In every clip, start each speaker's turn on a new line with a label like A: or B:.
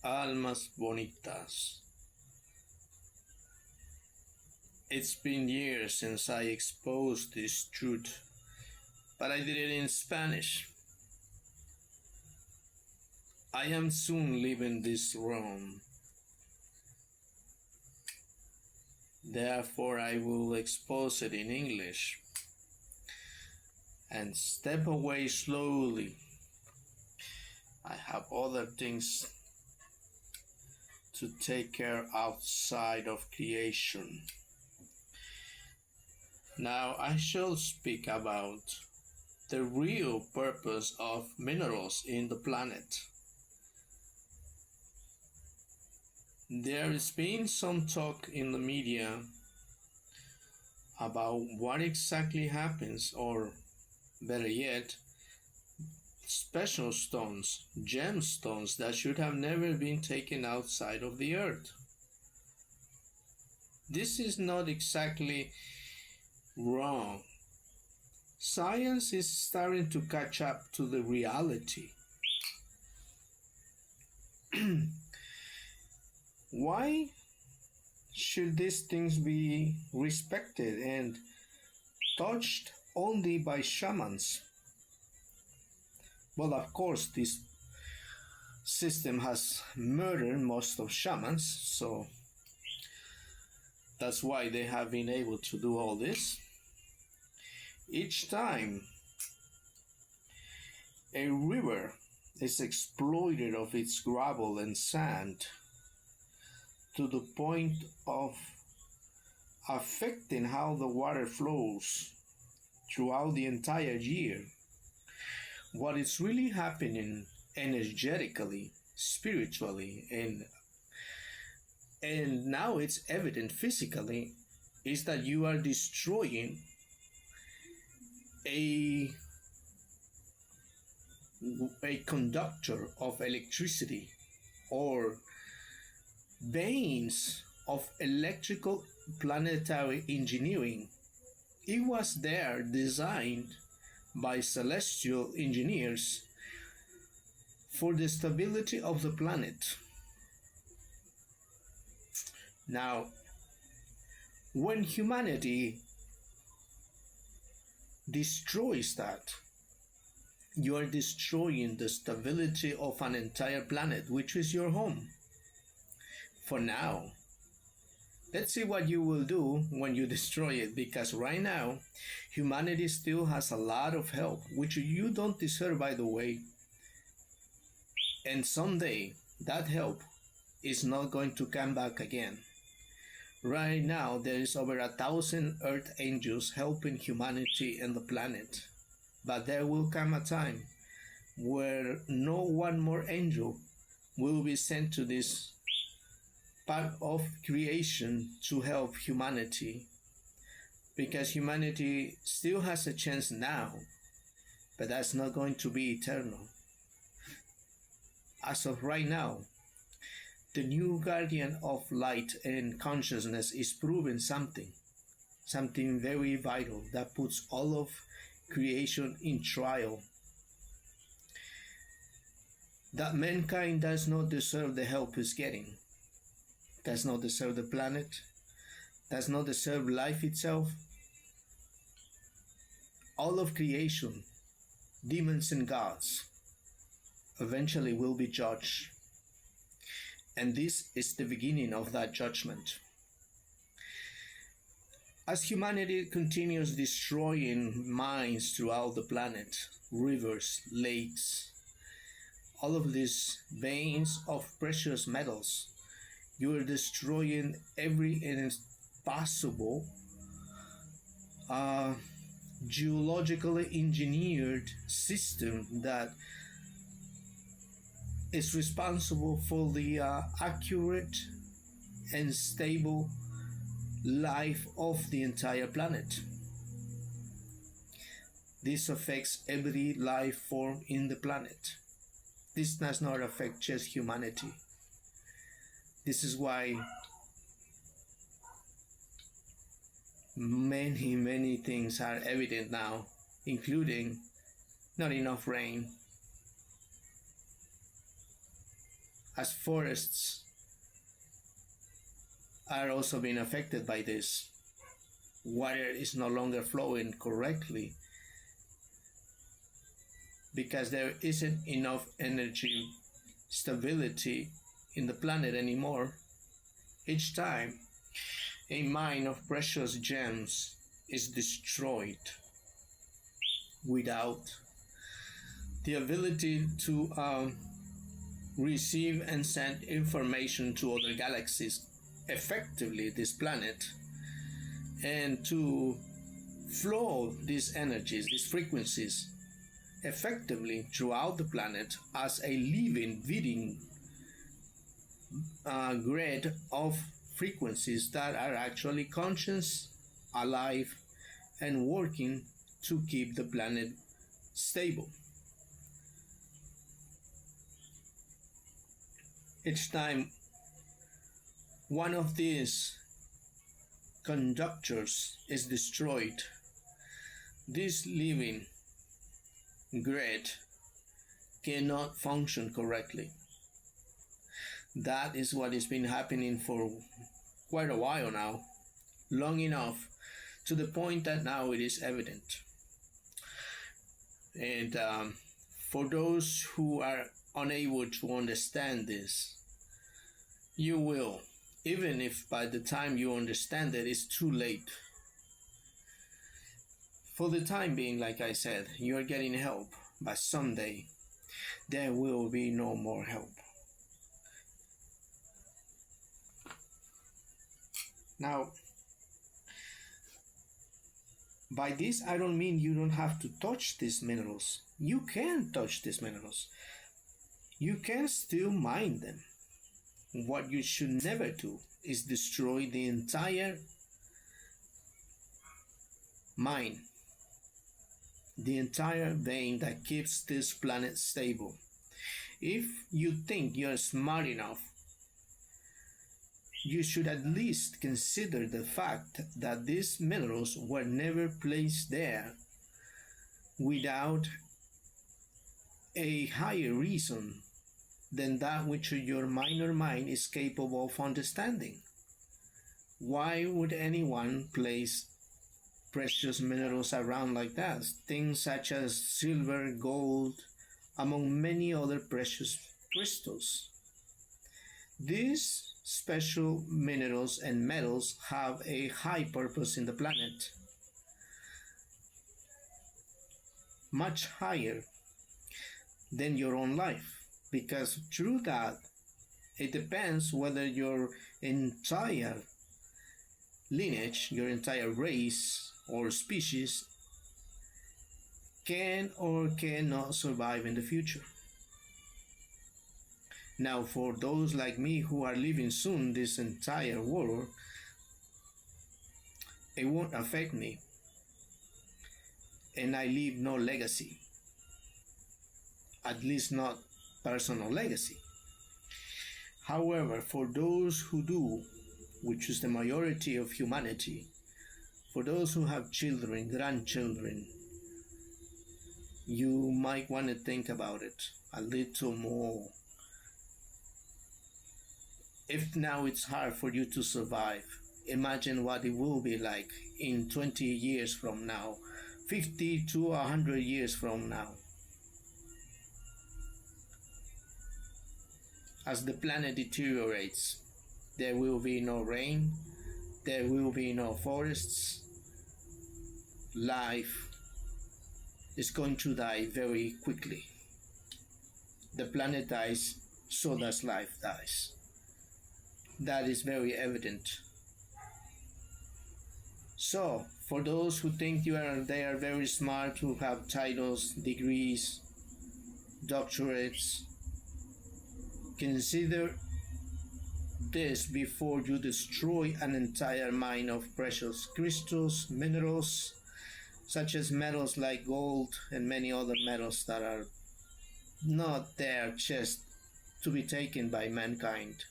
A: Almas bonitas. It's been years since I exposed this truth, but I did it in Spanish. I am soon leaving this room. Therefore, I will expose it in English and step away slowly. I have other things to take care outside of creation. Now I shall speak about the real purpose of minerals in the planet. There has been some talk in the media about what exactly happens, or better yet, special stones, gemstones that should have never been taken outside of the earth. This is not exactly wrong. Science is starting to catch up to the reality. Why should these things be respected and touched only by shamans? Well, of course, this system has murdered most of shamans, so that's why they have been able to do all this. Each time a river is exploited of its gravel and sand to the point of affecting how the water flows throughout the entire year, what is really happening energetically, spiritually, and now it's evident physically, is that you are destroying a conductor of electricity, or veins of electrical planetary engineering. It was there designed by celestial engineers for the stability of the planet. Now, when humanity destroys that, you are destroying the stability of an entire planet, which is your home. For now, let's see what you will do when you destroy it, because right now, humanity still has a lot of help, which you don't deserve, by the way. And someday, that help is not going to come back again. Right now, there is over 1,000 earth angels helping humanity and the planet. But there will come a time where no one more angel will be sent to this part of creation to help humanity, because humanity still has a chance now, but that's not going to be eternal. As of right now, the new guardian of light and consciousness is proving something very vital that puts all of creation in trial. That mankind does not deserve the help it's getting, does not deserve the planet, does not deserve life itself. All of creation, demons and gods, eventually will be judged. And this is the beginning of that judgment. As humanity continues destroying mines throughout the planet, rivers, lakes, all of these veins of precious metals, you are destroying every possible geologically engineered system that is responsible for the accurate and stable life of the entire planet. This affects every life form in the planet. This does not affect just humanity. This is why many things are evident now, including not enough rain. as forests are also being affected by this. Water is no longer flowing correctly because there isn't enough energy stability in the planet anymore. Each time a mine of precious gems is destroyed without the ability to receive and send information to other galaxies, effectively this planet, and to flow these energies, these frequencies, effectively throughout the planet as a living, breathing grid of frequencies that are actually conscious, alive, and working to keep the planet stable. Each time one of these conductors is destroyed, this living grid cannot function correctly. That is what has been happening for quite a while now, long enough to the point that now it is evident. And for those who are unable to understand this, you will, even if by the time you understand it, it's too late. For the time being, like I said, you are getting help, but someday there will be no more help. Now, by this I don't mean you don't have to touch these minerals. You can touch these minerals. You can still mine them. What you should never do is destroy the entire mine, the entire vein that keeps this planet stable. If you think you're smart enough, you should at least consider the fact that these minerals were never placed there without a higher reason than that which your minor mind is capable of understanding. Why would anyone place precious minerals around like that? Things such as silver, gold, among many other precious crystals. These special minerals and metals have a high purpose in the planet, much higher than your own life, because through that it depends whether your entire lineage, your entire race or species can or cannot survive in the future. Now, for those like me who are leaving soon this entire world, it won't affect me, and I leave no legacy, at least not personal legacy. However, for those who do, which is the majority of humanity, for those who have children, grandchildren, you might want to think about it a little more. If now it's hard for you to survive, imagine what it will be like in 20 years from now, 50 to 100 years from now. As the planet deteriorates, there will be no rain, there will be no forests. Life is going to die very quickly. The planet dies, so does life dies. That is very evident. So, for those who think they are very smart, who have titles, degrees, doctorates, consider this before you destroy an entire mine of precious crystals, minerals, such as metals like gold and many other metals that are not there just to be taken by mankind.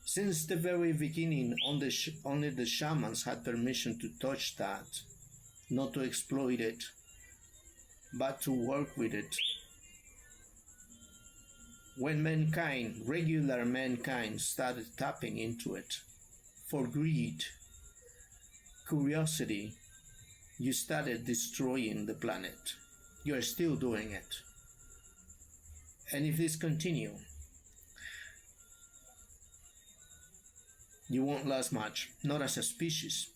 A: Since the very beginning, only the shamans had permission to touch that, not to exploit it, but to work with it. when mankind, regular mankind, started tapping into it for greed, curiosity, you started destroying the planet. You are still doing it. And if this continues, you won't last much, not as a species.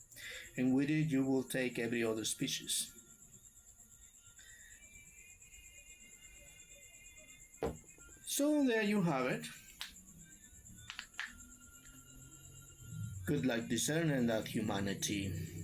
A: And with it, you will take every other species. So there you have it. Good luck discerning that, humanity.